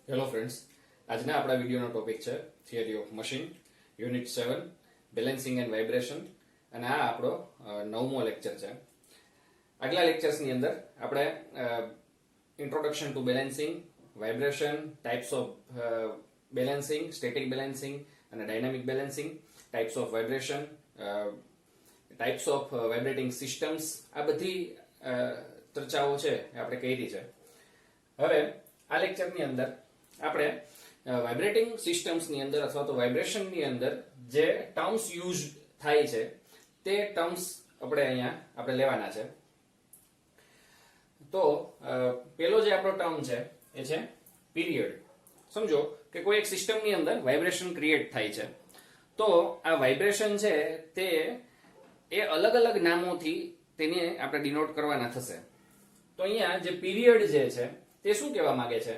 Hello friends, આજના આપણા વિડીયોનો topic છે theory of machine unit 7 balancing and vibration અને આ આપણો નવમો લેક્ચર છે. આગલા લેક્ચર્સની અંદર આપણે introduction to balancing, vibration, types of balancing, static balancing અને dynamic balancing, types of vibration, types of vibrating systems, આ બધી ચર્ચાઓ છે એ આપણે કરી છે. હવે આ લેક્ચરની અંદર આપણે વાઇબ્રેટિંગ સિસ્ટમ્સની અંદર અથવા તો વાઇબ્રેશનની અંદર જે ટર્મ્સ યુઝ થાય છે તે ટર્મ્સ આપણે લેવાના છે. તો પેલો જે આપણો ટર્મ છે એ છે પીરિયડ. સમજો કે કોઈ એક સિસ્ટમની અંદર વાઇબ્રેશન ક્રિએટ થાય છે, તો આ વાઇબ્રેશન છે તે એ અલગ અલગ નામોથી તેને આપણે ડિનોટ કરવાના થશે. તો અહીંયા જે પીરિયડ જે છે તે શું કહેવા માંગે છે?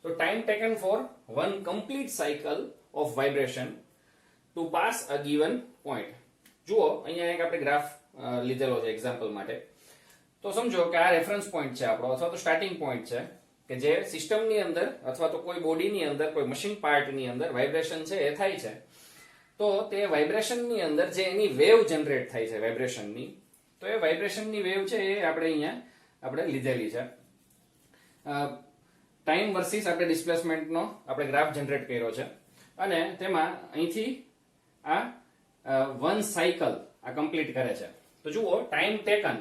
તો time taken for one complete cycle of vibration to pass a given point. જુઓ, અહીંયા એક આપણે ગ્રાફ લીધેલો છે એક્ઝામ્પલ માટે. તો સમજો કે આ રેફરન્સ પોઈન્ટ છે આપણો અથવા તો સ્ટાર્ટિંગ પોઈન્ટ છે કે જે સિસ્ટમની અંદર અથવા તો કોઈ બોડીની અંદર, કોઈ મશીન પાર્ટની અંદર વાઇબ્રેશન છે એ થાય છે. તો તે વાઇબ્રેશનની અંદર જે એની વેવ જનરેટ થાય છે વાઇબ્રેશનની, તો એ વાઇબ્રેશનની વેવ છે એ આપણે લીધેલી છે. ટાઈમ વર્સિસ આપણે ડિસ્પ્લેસમેન્ટનો આપણે ગ્રાફ જનરેટ કર્યો છે અને તેમાં અહીંથી આ વન સાયકલ આ કમ્પ્લીટ કરે છે. તો જુઓ, time taken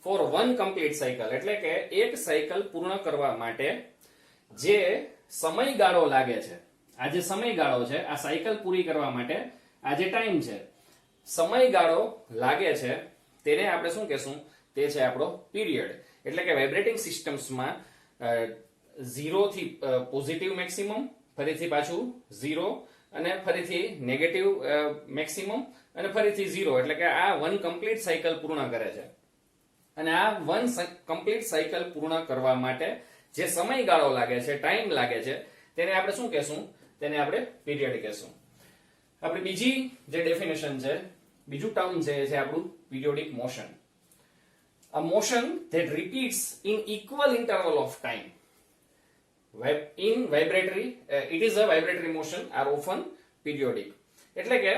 for one complete cycle એટલે કે એક સાયકલ પૂર્ણ કરવા માટે જે સમયગાળો લાગે છે, આ જે સમયગાળો છે, આ સાયકલ પૂરી કરવા માટે આ જે ટાઈમ છે, સમયગાળો લાગે છે, તેને આપણે શું કહેશું? તે છે આપણો પીરિયડ. એટલે કે વાઇબ્રેટિંગ સિસ્ટમ્સમાં 0 થી પોઝિટિવ મેક્સિમમ, ફરીથી પાછું 0 અને ફરીથી નેગેટિવ મેક્સિમમ અને ફરીથી 0, એટલે કે આ વન કમ્પ્લીટ સાયકલ પૂર્ણ કરે છે. અને આ વન કમ્પ્લીટ સાયકલ પૂર્ણ કરવા માટે જે સમયગાળો લાગે છે, ટાઈમ લાગે છે, તેને આપણે શું કહેશું? તેને આપણે પીરિયડ કહેશું. આપણે બીજી જે ડેફિનેશન છે, બીજું ટર્મ છે એ છે આપણું periodic motion. A motion that repeats in equal interval of time. In vibratory, it is a vibratory motion are often periodic. એટલે કે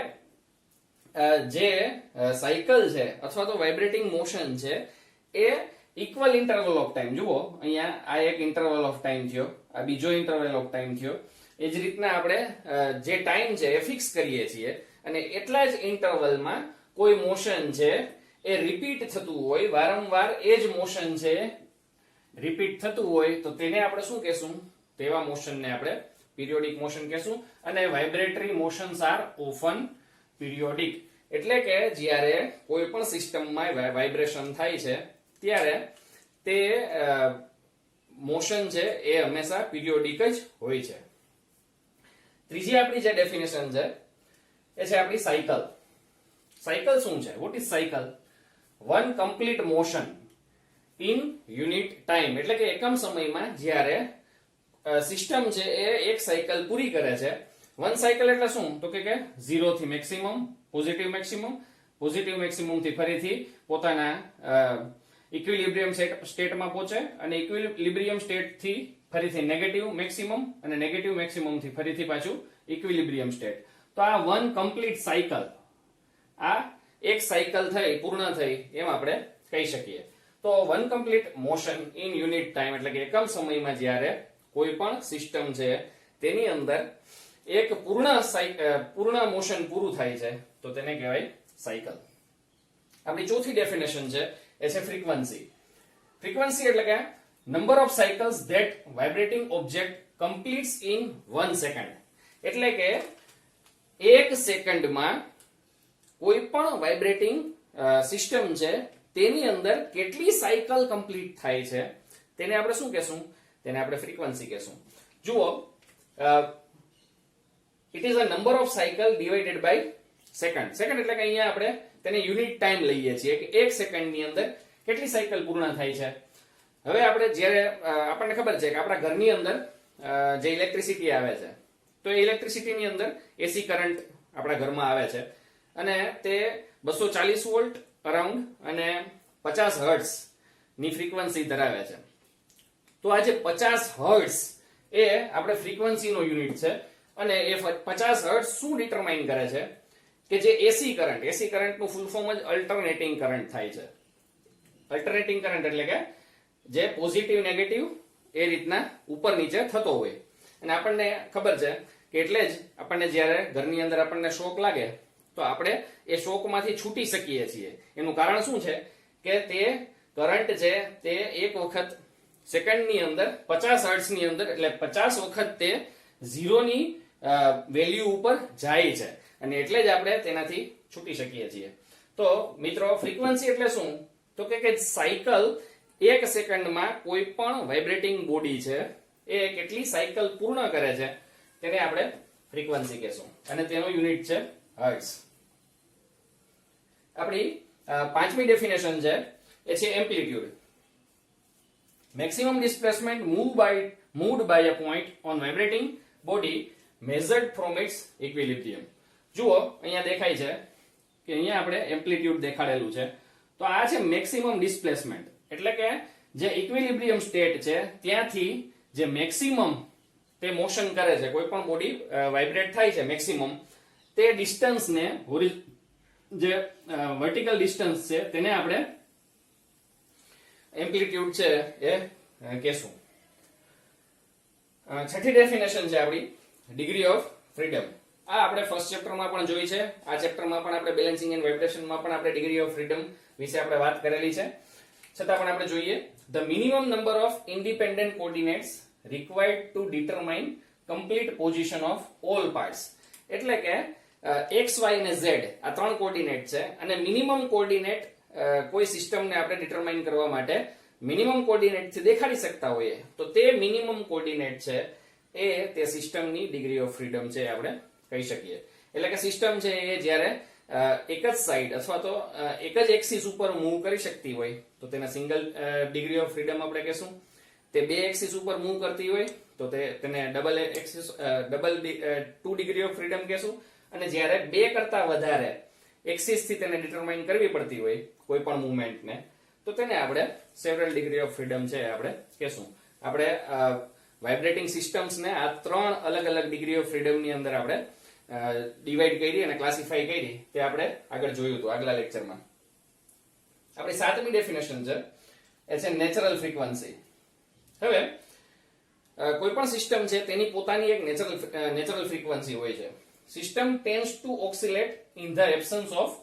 જે સાયકલ છે અથવા તો વાઇબ્રેટિંગ મોશન છે એ ઇક્વલ ઇન્ટરવલ ઓફ ટાઈમ, જુઓ અહીંયા આ એક ઇન્ટરવલ ઓફ ટાઈમ થયો, આ બીજો ઇન્ટરવલ ઓફ ટાઈમ થયો. એ જ રીતના આપણે જે ટાઈમ છે એ ફિક્સ કરીએ છીએ અને એટલા જ ઇન્ટરવલમાં કોઈ મોશન છે એ રિપીટ થતું હોય, વારંવાર એ જ મોશન છે રિપીટ થતું હોય, તો તેને આપણે શું કહેશું? તેવા મોશનને આપણે પીરિયોડિક મોશન કહેશું. અને vibratory motions R often periodic. એટલે કે જ્યારે કોઈ પણ સિસ્ટમમાં વાઇબ્રેશન થાય છે ત્યારે તે મોશન છે એ હંમેશા પીરિયોડિક જ હોય છે. ત્રીજી આપણી જે ડેફિનેશન છે એ છે આપણી સાયકલ. સાયકલ શું છે? What is cycle? One complete motion in unit time. એટલે કે એકમ સમયમાં જ્યારે સિસ્ટમ છે એ એક સાયકલ પૂરી કરે છે. વન સાયકલ એટલે શું? તો કે 0 થી મેક્સિમમ, પોઝિટિવ મેક્સિમમ થી ફરીથી પોતાના ઇક્વિલિબ્રિયમ સ્ટેટમાં પહોંચે અને ઇક્વિલિબ્રિયમ સ્ટેટ થી ફરીથી નેગેટિવ મેક્સિમમ અને નેગેટિવ મેક્સિમમ થી ફરીથી પાછું ઇક્વિલિબ્રિયમ સ્ટેટ. તો આ વન કમ્પ્લીટ સાયકલ, આ એક સાયકલ થઈ, પૂર્ણ થઈ એમ આપણે કહી શકીએ. તો one complete motion in unit time એટલે કે એકમ સમયમાં જ્યારે કોઈ પણ સિસ્ટમ છે તેની અંદર એક પૂર્ણ મોશન પૂરું થાય છે તો તેને કહેવાય સાયકલ. આપણી ચોથી ડેફિનેશન છે એ છે ફ્રીક્વન્સી. ફ્રીક્વન્સી એટલે કે number of cycles that vibrating object completes in 1 second. એટલે કે એક સેકન્ડમાં કોઈ પણ વાઇબ્રેટિંગ સિસ્ટમ છે તેની અંદર કેટલી સાયકલ કમ્પ્લીટ થાય છે તેને આપણે શું કહેશું? તેને આપણે ફ્રીક્વન્સી કહેશું. જુઓ, it is a number of cycle divided by second. Second એટલે કે અહીંયા આપણે તેને યુનિટ ટાઈમ લઈએ છીએ કે એક સેકન્ડની અંદર કેટલી સાયકલ પૂર્ણ થાય છે. હવે આપણે જ્યારે આપણને ખબર છે કે આપણા ઘરની અંદર જે ઇલેક્ટ્રિસિટી આવે છે, તો એ ઇલેક્ટ્રિસિટીની અંદર એસી કરંટ આપણા ઘરમાં આવે છે અને તે 240 વોલ્ટ અરાઉન્ડ અને 50 હર્ટ્ઝ ની ફ્રીક્વન્સી ધરાવે છે. તો આ જે 50 હર્ટ્ઝ એ આપણે ફ્રીક્વન્સીનો યુનિટ છે અને એ 50 હર્ટ્ઝ શું ડિટરમાઇન કરે છે કે જે એસી કરંટનું ફૂલ ફોર્મ જ અલ્ટરનેટિંગ કરંટ થાય છે. અલ્ટરનેટિંગ કરંટ એટલે કે જે પોઝિટિવ નેગેટિવ એ રીતના ઉપર નીચે થતો હોય. અને આપણને ખબર છે કે એટલે જ આપણને જ્યારે ઘરની અંદર આપણને શોક લાગે તો આપણે એ શોકમાંથી છૂટી શકીએ છીએ. એનું કારણ શું છે કે તે કરંટ છે તે એક વખત સેકન્ડની અંદર 50 હર્ટ્ઝની અંદર એટલે 50 વખત તે ઝીરોની વેલ્યુ ઉપર જાય છે અને એટલે જ આપણે તેનાથી છૂટી શકીએ છીએ. તો મિત્રો ફ્રીક્વન્સી એટલે શું તો કે સાયકલ એક સેકન્ડમાં કોઈ પણ વાઇબ્રેટિંગ બોડી છે એ કેટલી સાયકલ પૂર્ણ કરે છે તેને આપણે ફ્રીક્વન્સી કહેશું અને તેનો યુનિટ છે હર્ટ્ઝ. આપણી પાંચમી ડેફિનેશન છે એ છે amplitude. Maximum displacement moved by a point on vibrating body measured from its equilibrium. જુઓ અહીંયા દેખાય છે કે અહીંયા આપણે એમ્પ્લિટ્યુડ દેખાડેલું છે તો આ છે મેક્સિમમ ડિસ્પ્લેસમેન્ટ એટલે કે જે ઇક્વિલિબ્રિયમ સ્ટેટ છે ત્યાંથી જે મેક્સિમમ તે મોશન કરે છે કોઈ પણ બોડી વાઇબ્રેટ થાય છે મેક્સિમમ તે ડિસ્ટન્સને જે વર્ટિકલ ડિસ્ટન્સ છે તેને આપણે એમ્પ્લિટ્યુડ છે એ કહેશું. છઠ્ઠી ડેફિનેશન છે આપણી ડિગ્રી ઓફ ફ્રીડમ. આ આપણે ફર્સ્ટ ચેપ્ટરમાં પણ જોઈ છે. આ ચેપ્ટરમાં પણ આપણે બેલેન્સિંગ એન્ડ વાઇબ્રેશનમાં પણ આપણે ડિગ્રી ઓફ ફ્રીડમ વિશે આપણે વાત કરેલી છે. છતાં પણ આપણે જોઈએ the minimum number of independent coordinates required to determine complete position of all parts. એટલે કે x y અને z આ ત્રણ કોઓર્ડિનેટ છે અને મિનિમમ કોઓર્ડિનેટ કોઈ સિસ્ટમને આપણે ડિટરમાઇન કરવા માટે મિનિમમ કોઓર્ડિનેટ થી દેખાડી શકતા હોઈએ તો તે મિનિમમ કોઓર્ડિનેટ છે એ તે સિસ્ટમની ડિગ્રી ઓફ ફ્રીડમ છે આપણે કહી શકીએ. એટલે કે સિસ્ટમ છે એ જ્યારે એક જ સાઈડ અથવા તો એક જ એક્સિસ ઉપર મૂવ કરી શકતી હોય તો તેને સિંગલ ડિગ્રી ઓફ ફ્રીડમ આપણે કહેશું. તે બે એક્સિસ ઉપર મૂવ કરતી હોય તો તેને ડબલ 2 ડિગ્રી ઓફ ફ્રીડમ કહેશું. અને જ્યારે બે કરતા વધારે એક્સિસ થી તેને ડિટરમાઇન કરવી પડતી હોય કોઈ પણ મૂવમેન્ટને તો તેને આપણે સેવરલ ડિગ્રી ઓફ ફ્રીડમ છે આપણે કહેશું. આપણે વાઇબ્રેટિંગ સિસ્ટમ્સને આ ત્રણ અલગ અલગ ડિગ્રી ઓફ ફ્રીડમ ની અંદર આપણે ડિવાઈડ કરી અને ક્લાસિફાઈ કરી તે આપણે આગળ જોયું હતું આગલા લેક્ચરમાં. આપણી સાતમી ડેફિનેશન છે એ છે નેચરલ ફ્રીક્વન્સી. હવે કોઈ પણ સિસ્ટમ છે તેની પોતાની એક નેચરલ ફ્રીક્વન્સી હોય છે. System tends to oscillate in the absence of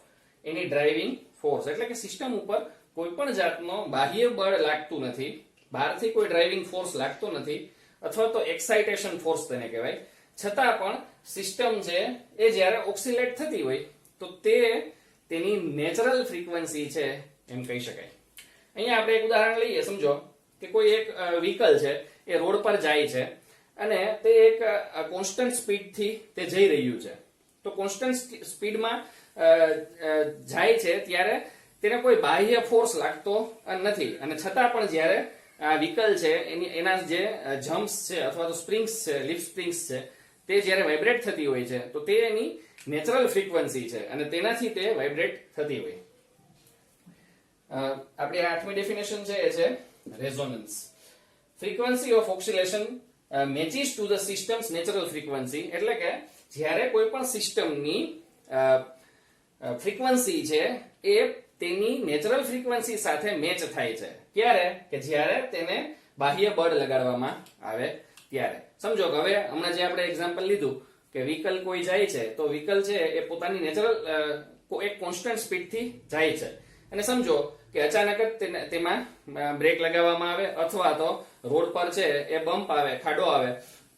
any driving force. એટલે કે સિસ્ટમ ઉપર કોઈ પણ જાતનો બાહ્ય બળ લાગતું નથી, બહારથી કોઈ ડ્રાઇવિંગ ફોર્સ લાગતો નથી અથવા તો એક્સાઇટેશન ફોર્સ તેને કહેવાય. છતાં પણ સિસ્ટમ છે એ જ્યારે ઓસિલેટ થતી હોય તો તે તેની નેચરલ ફ્રીક્વન્સી છે એમ કહી શકાય. અહીંયા આપણે એક ઉદાહરણ લઈએ. સમજો કે કોઈ એક વ્હીકલ છે એ રોડ પર જાય છે અને તે એક કોન્સ્ટન્ટ સ્પીડથી તે જઈ રહ્યું છે. તો કોન્સ્ટન્ટ સ્પીડમાં જાય છે ત્યારે તેને કોઈ બાહ્ય ફોર્સ લાગતો નથી અને છતાં પણ જ્યારે આ વ્હીકલ છે એના જે જમ્પ્સ છે અથવા તો સ્પ્રિંગ્સ છે, લિફ સ્પ્રિંગ્સ છે તે જ્યારે વાઇબ્રેટ થતી હોય છે તો તે એની નેચરલ ફ્રીક્વન્સી છે અને તેનાથી તે વાઇબ્રેટ થતી હોય. આપણી આઠમી ડેફિનેશન છે એ છે resonance. Frequency of oscillation matches to the systems natural frequency. એટલે કે જ્યારે કોઈ પણ સિસ્ટમની ફ્રીક્વન્સી છે એ તેની નેચરલ ફ્રીક્વન્સી સાથે મેચ થાય છે. ક્યારે? કે જ્યારે તેને બાહ્ય બળ લગાડવામાં આવે ત્યારે. સમજો કે હવે હમણાં જે આપણે એક્ઝામ્પલ લીધું કે વ્હીકલ કોઈ જાય છે તો વ્હીકલ છે એ પોતાની નેચરલ એક કોન્સ્ટન્ટ સ્પીડથી જાય છે અને સમજો કે અચાનક જ તેમાં બ્રેક લગાવવામાં આવે અથવા તો રોડ પર છે એ બમ્પ આવે, ખાડો આવે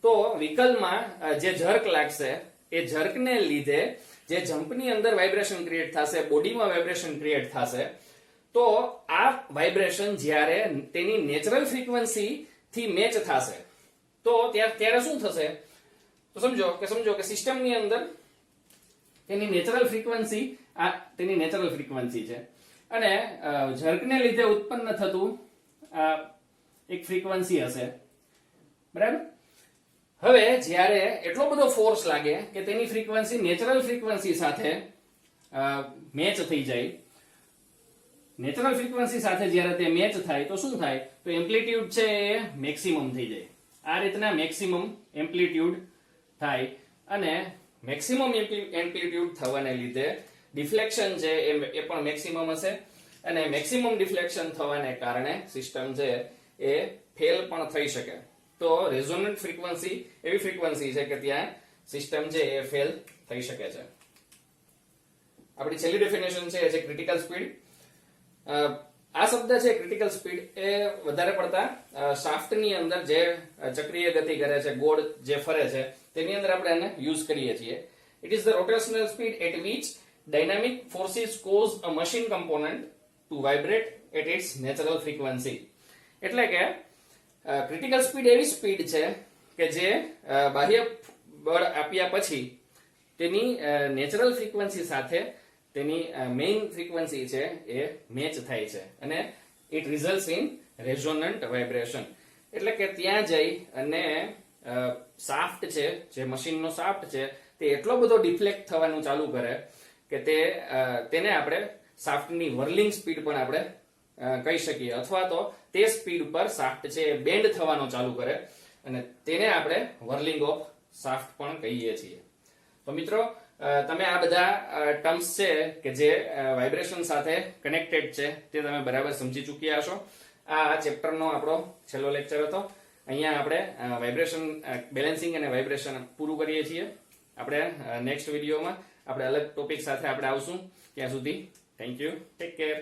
તો વ્હીકલમાં જે ઝર્ક લાગશે એ ઝર્કને લીધે જે જમ્પની અંદર વાઇબ્રેશન ક્રિએટ થશે, બોડીમાં વાઇબ્રેશન ક્રિએટ થશે તો આ વાઇબ્રેશન જ્યારે તેની નેચરલ ફ્રીક્વન્સી થી મેચ થશે તો ત્યારે શું થશે? તો સમજો કે સિસ્ટમની અંદર તેની નેચરલ ફ્રીક્વન્સી છે અને ઝર્કને લીધે ઉત્પન્ન થતું એક ફ્રીક્વન્સી હશે. બરાબર? હવે જ્યારે એટલો બધો ફોર્સ લાગે કે તેની ફ્રીક્વન્સી નેચરલ ફ્રીક્વન્સી સાથે મેચ થઈ જાય, નેચરલ ફ્રીક્વન્સી સાથે જ્યારે તે મેચ થાય તો શું થાય? તો એમ્પ્લિટ્યુડ છે એ મેક્સિમમ થઈ જાય. આ રીતના મેક્સિમમ એમ્પ્લિટ્યુડ થાય અને મેક્સિમમ એમ્પ્લિટ્યુડ થવાને લીધે ડિફ્લેક્શન છે એ પણ મેક્સિમમ હશે અને મેક્સિમમ ડિફ્લેક્શન થવાને કારણે સિસ્ટમ છે એ ફેલ પણ થઈ શકે. તો રેઝોનન્ટ ફ્રીક્વન્સી એવી ફ્રીક્વન્સી છે કે ત્યાં સિસ્ટમ છે એ ફેલ થઈ શકે છે. આપણી છેલ્લી ડેફિનેશન છે એ છે ક્રિટિકલ સ્પીડ. આ શબ્દ છે ક્રિટિકલ સ્પીડ એ વધારે પડતા શાફ્ટની અંદર જે ચક્રીય ગતિ કરે છે, ગોળ જે ફરે છે તેની અંદર આપણે એને યુઝ કરીએ છીએ. It is the rotational speed at which dynamic forces cause a machine component to vibrate at its natural frequency. એટલે કે ક્રિટિકલ સ્પીડ એવી સ્પીડ છે કે જે બાહ્ય બળ આપ્યા પછી તેની નેચરલ ફ્રીક્વન્સી સાથે તેની મેઇન ફ્રીક્વન્સી છે એ મેચ થાય છે અને it results in resonant vibration. એટલે કે ત્યાં જઈ અને શાફ્ટ છે, જે મશીનનો શાફ્ટ છે તે એટલો બધો ડિફ્લેક્ટ થવાનું ચાલુ કરે કે તેને આપણે શાફ્ટની વર્લિંગ સ્પીડ પણ આપણે કહી શકીએ, અથવા તો તે સ્પીડ પર શાફ્ટ છે એ બેન્ડ થવાનો ચાલુ કરે અને તેને આપણે વર્લિંગ ઓફ શાફ્ટ પણ કહીએ છીએ. તો મિત્રો તમે આ બધા ટર્મ્સ છે કે જે વાઇબ્રેશન સાથે કનેક્ટેડ છે તે તમે બરાબર સમજી ચૂક્યા હશો. આ ચેપ્ટરનો આપણો છેલ્લો લેક્ચર હતો. અહીંયા આપણે વાઇબ્રેશન બેલેન્સિંગ અને વાઇબ્રેશન પૂરું કરીએ છીએ. આપણે નેક્સ્ટ વિડીયોમાં આપણે અલગ ટોપિક સાથે આપણે આવશું. ત્યાં સુધી થેન્ક યુ, ટેક કેર.